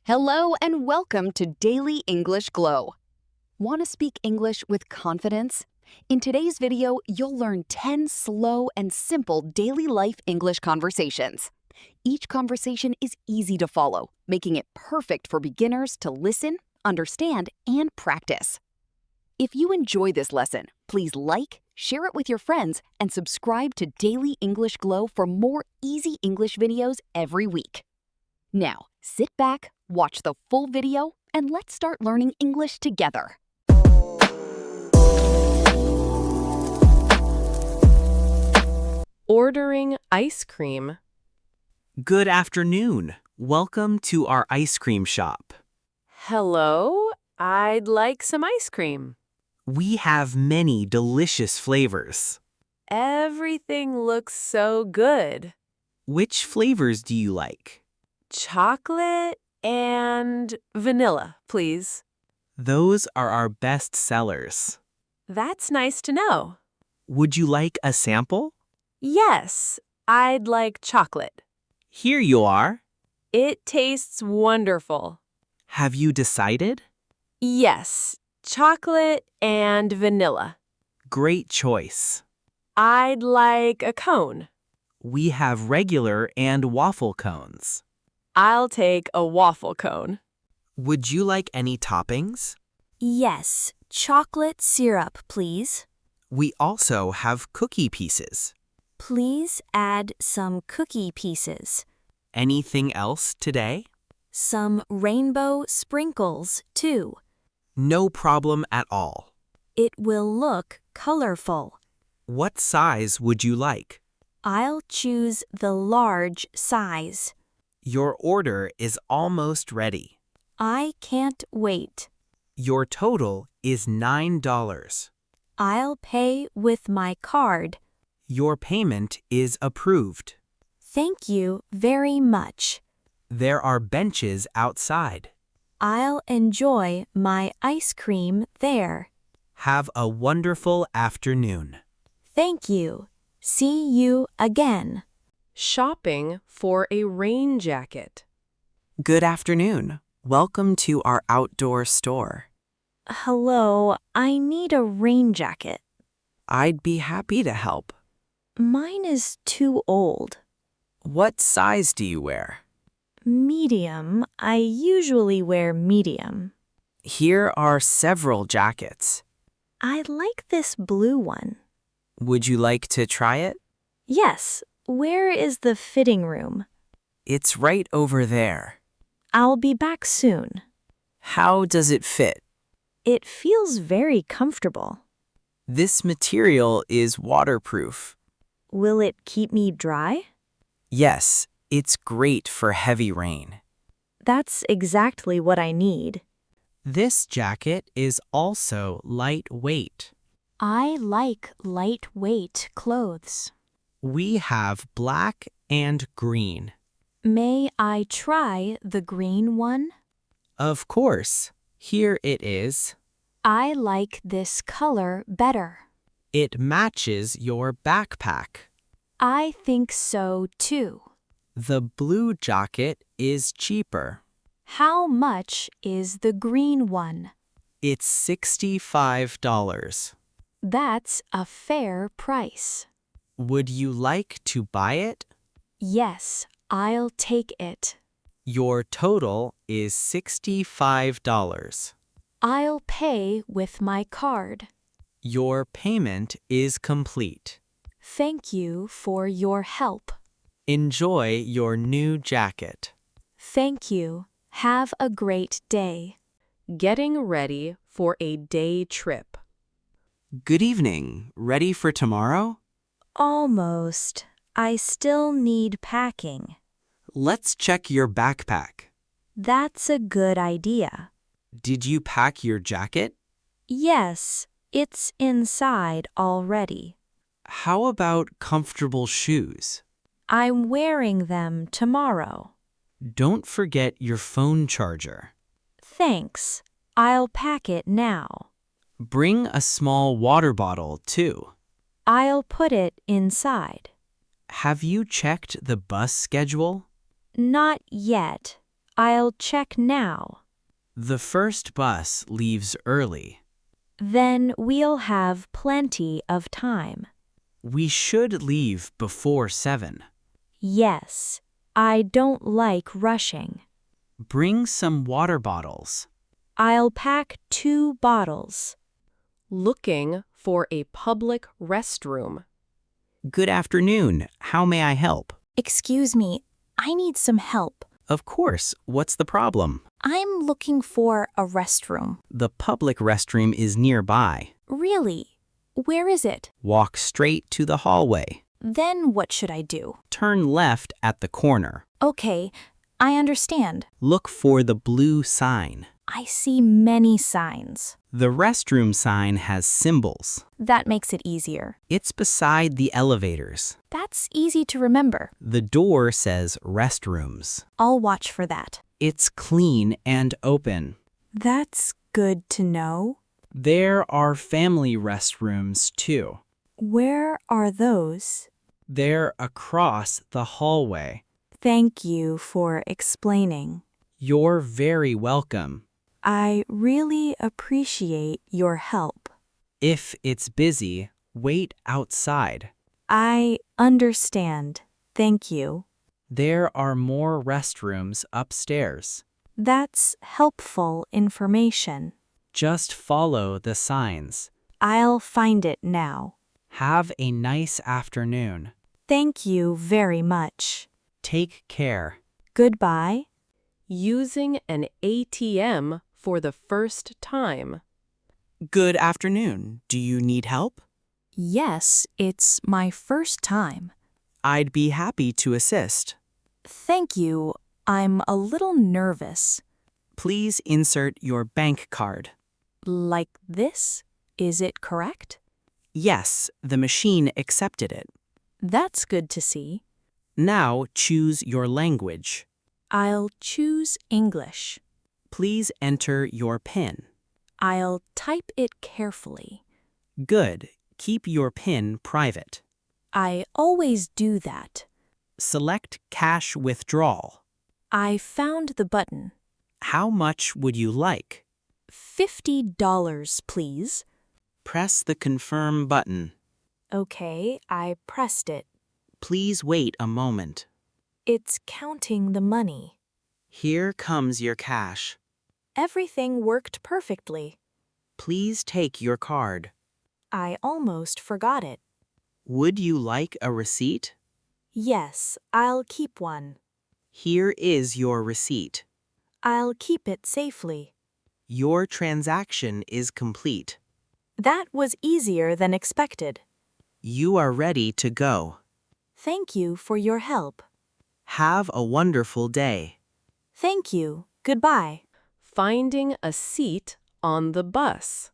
Hello and welcome to Daily English Glow. Want to speak English with confidence? In today's video, you'll learn 10 slow and simple daily life English conversations. Each conversation is easy to follow, making it perfect for beginners to listen, understand, and practice. If you enjoy this lesson, please like, share it with your friends, and subscribe to Daily English Glow for more easy English videos every week. Now, sit back, watch the full video, and let's start learning English together. Ordering ice cream. Good afternoon. Welcome to our ice cream shop. Hello, I'd like some ice cream. We have many delicious flavors. Everything looks so good. Which flavors do you like? Chocolate and vanilla, please. Those are our best sellers. That's nice to know. Would you like a sample? Yes, I'd like chocolate. Here you are. It tastes wonderful. Have you decided? Yes, chocolate and vanilla. Great choice. I'd like a cone. We have regular and waffle cones. I'll take a waffle cone. Would you like any toppings? Yes, chocolate syrup, please. We also have cookie pieces. Please add some cookie pieces. Anything else today? Some rainbow sprinkles, too. No problem at all. It will look colorful. What size would you like? I'll choose the large size. Your order is almost ready. I can't wait. Your total is $9. I'll pay with my card. Your payment is approved. Thank you very much. There are benches outside. I'll enjoy my ice cream there. Have a wonderful afternoon. Thank you. See you again. Shopping for a rain jacket. Good afternoon. Welcome to our outdoor store. Hello, I need a rain jacket. I'd be happy to help. Mine is too old. What size do you wear? Medium. I usually wear medium. Here are several jackets. I like this blue one. Would you like to try it? Yes. Where is the fitting room? It's right over there. I'll be back soon. How does it fit? It feels very comfortable. This material is waterproof. Will it keep me dry? Yes, it's great for heavy rain. That's exactly what I need. This jacket is also lightweight. I like lightweight clothes. We have black and green. May I try the green one? Of course. Here it is. I like this color better. It matches your backpack. I think so too. The blue jacket is cheaper. How much is the green one? It's $65. That's a fair price. Would you like to buy it? Yes, I'll take it. Your total is $65. I'll pay with my card. Your payment is complete. Thank you for your help. Enjoy your new jacket. Thank you. Have a great day. Getting ready for a day trip. Good evening. Ready for tomorrow? Almost. I still need packing. Let's check your backpack. That's a good idea. Did you pack your jacket? Yes, it's inside already. How about comfortable shoes? I'm wearing them tomorrow. Don't forget your phone charger. Thanks. I'll pack it now. Bring a small water bottle, too. I'll put it inside. Have you checked the bus schedule? Not yet. I'll check now. The first bus leaves early. Then we'll have plenty of time. We should leave before 7. Yes, I don't like rushing. Bring some water bottles. I'll pack 2 bottles. Looking for a public restroom. Good afternoon. How may I help? Excuse me, I need some help. Of course. What's the problem? I'm looking for a restroom. The public restroom is nearby. Really? Where is it? Walk straight to the hallway. Then what should I do? Turn left at the corner. Okay, I understand. Look for the blue sign. I see many signs. The restroom sign has symbols. That makes it easier. It's beside the elevators. That's easy to remember. The door says restrooms. I'll watch for that. It's clean and open. That's good to know. There are family restrooms too. Where are those? They're across the hallway. Thank you for explaining. You're very welcome. I really appreciate your help. If it's busy, wait outside. I understand. Thank you. There are more restrooms upstairs. That's helpful information. Just follow the signs. I'll find it now. Have a nice afternoon. Thank you very much. Take care. Goodbye. Using an ATM for the first time. Good afternoon. Do you need help? Yes, it's my first time. I'd be happy to assist. Thank you. I'm a little nervous. Please insert your bank card. Like this? Is it correct? Yes, the machine accepted it. That's good to see. Now choose your language. I'll choose English. Please enter your PIN. I'll type it carefully. Good. Keep your PIN private. I always do that. Select Cash Withdrawal. I found the button. How much would you like? $50, please. Press the Confirm button. Okay, I pressed it. Please wait a moment. It's counting the money. Here comes your cash. Everything worked perfectly. Please take your card. I almost forgot it. Would you like a receipt? Yes, I'll keep one. Here is your receipt. I'll keep it safely. Your transaction is complete. That was easier than expected. You are ready to go. Thank you for your help. Have a wonderful day. Thank you. Goodbye. Finding a seat on the bus.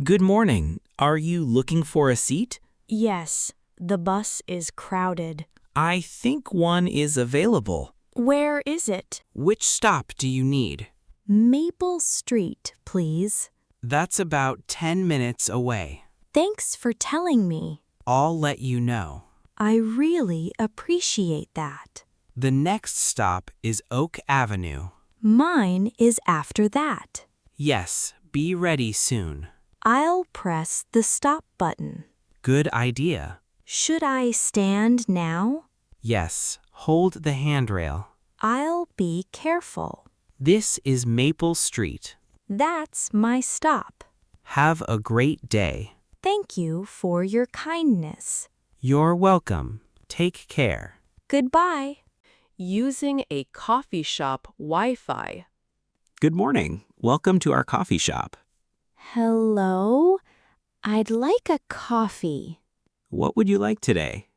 Good morning. Are you looking for a seat? Yes, the bus is crowded. I think one is available. Where is it? Which stop do you need? Maple Street, please. That's about 10 minutes away. Thanks for telling me. I'll let you know. I really appreciate that. The next stop is Oak Avenue. Mine is after that. Yes, be ready soon. I'll press the stop button. Good idea. Should I stand now? Yes, hold the handrail. I'll be careful. This is Maple Street. That's my stop. Have a great day. Thank you for your kindness. You're welcome. Take care. Goodbye. Using a coffee shop Wi-Fi. Good morning. Welcome to our coffee shop. Hello? I'd like a coffee. What would you like today?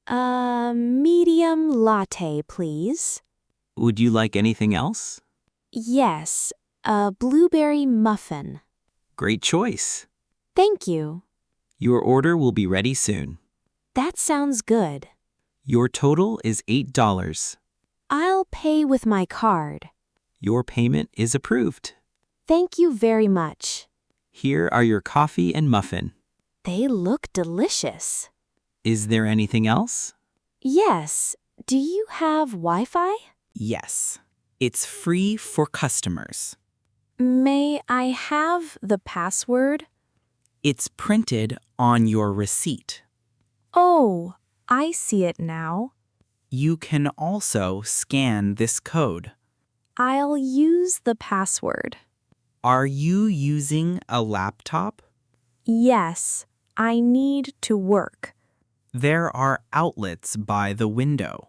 A medium latte, please. Would you like anything else? Yes, a blueberry muffin. Great choice. Thank you. Your order will be ready soon. That sounds good. Your total is $8. I'll pay with my card. Your payment is approved. Thank you very much. Here are your coffee and muffin. They look delicious. Is there anything else? Yes. Do you have Wi-Fi? Yes. It's free for customers. May I have the password? It's printed on your receipt. Oh, I see it now. You can also scan this code. I'll use the password. Are you using a laptop? Yes, I need to work. There are outlets by the window.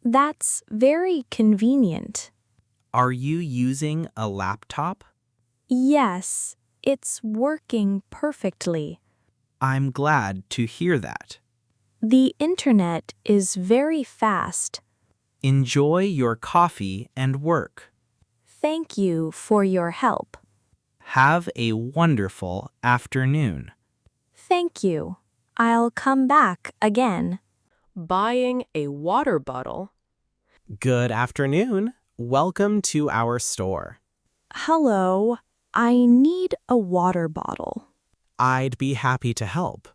That's very convenient. Are you using a laptop? Yes, it's working perfectly. I'm glad to hear that. The internet is very fast. Enjoy your coffee and work. Thank you for your help. Have a wonderful afternoon. Thank you. I'll come back again. Buying a water bottle. Good afternoon. Welcome to our store. Hello, I need a water bottle. I'd be happy to help.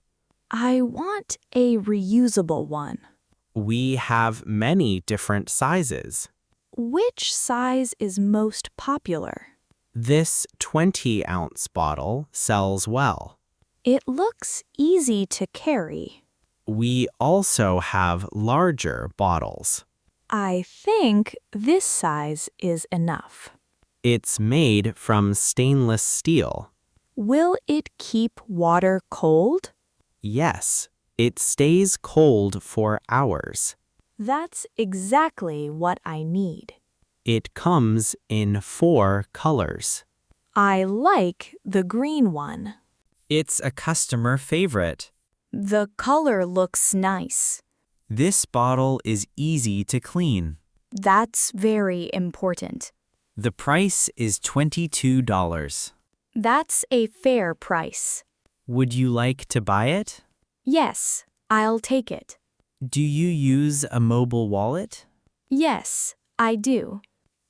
I want a reusable one. We have many different sizes. Which size is most popular? This 20-ounce bottle sells well. It looks easy to carry. We also have larger bottles. I think this size is enough. It's made from stainless steel. Will it keep water cold? Yes, it stays cold for hours. That's exactly what I need. It comes in 4 colors. I like the green one. It's a customer favorite. The color looks nice. This bottle is easy to clean. That's very important. The price is $22. That's a fair price. Would you like to buy it? Yes, I'll take it. Do you use a mobile wallet? Yes, I do.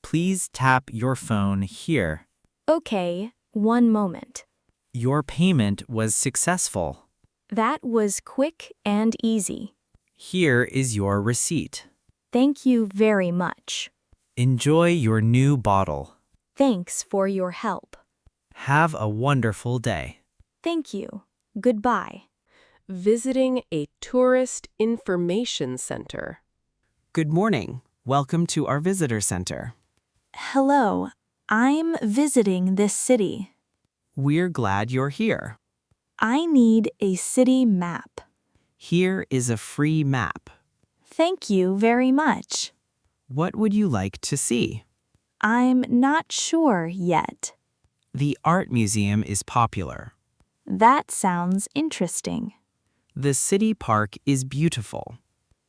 Please tap your phone here. Okay, one moment. Your payment was successful. That was quick and easy. Here is your receipt. Thank you very much. Enjoy your new bottle. Thanks for your help. Have a wonderful day. Thank you. Goodbye. Visiting a tourist information center. Good morning. Welcome to our visitor center. Hello, I'm visiting this city. We're glad you're here. I need a city map. Here is a free map. Thank you very much. What would you like to see? I'm not sure yet. The art museum is popular. That sounds interesting. The city park is beautiful.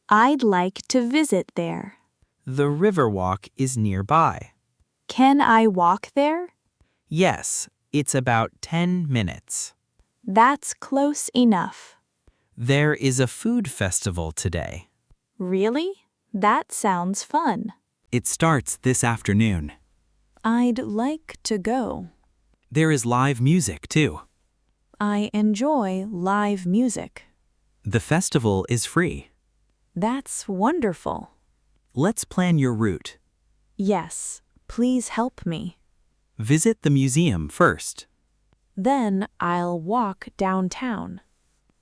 I'd like to visit there. The Riverwalk is nearby. Can I walk there? Yes, it's about 10 minutes. That's close enough. There is a food festival today. Really? That sounds fun. It starts this afternoon. I'd like to go. There is live music, too. I enjoy live music. The festival is free. That's wonderful. Let's plan your route. Yes, please help me. Visit the museum first. Then I'll walk downtown.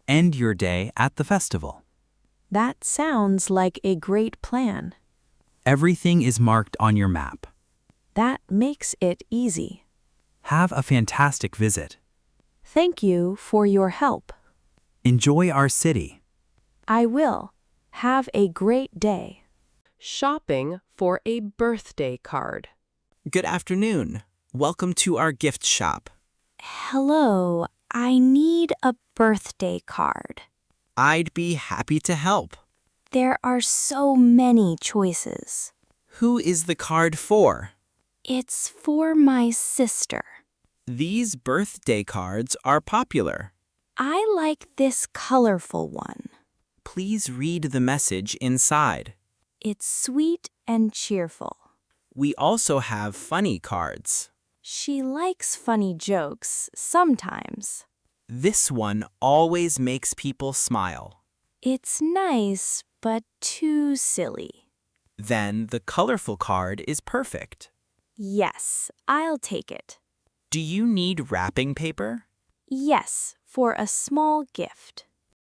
End your day at the festival. That sounds like a great plan. Everything is marked on your map. That makes it easy. Have a fantastic visit. Thank you for your help. Enjoy our city. I will. Have a great day. Shopping for a birthday card. Good afternoon. Welcome to our gift shop. Hello, I need a birthday card. I'd be happy to help. There are so many choices. Who is the card for? It's for my sister. These birthday cards are popular. I like this colorful one. Please read the message inside. It's sweet and cheerful. We also have funny cards. She likes funny jokes sometimes. This one always makes people smile. It's nice, but too silly. Then the colorful card is perfect. Yes, I'll take it. Do you need wrapping paper? Yes, for a small gift.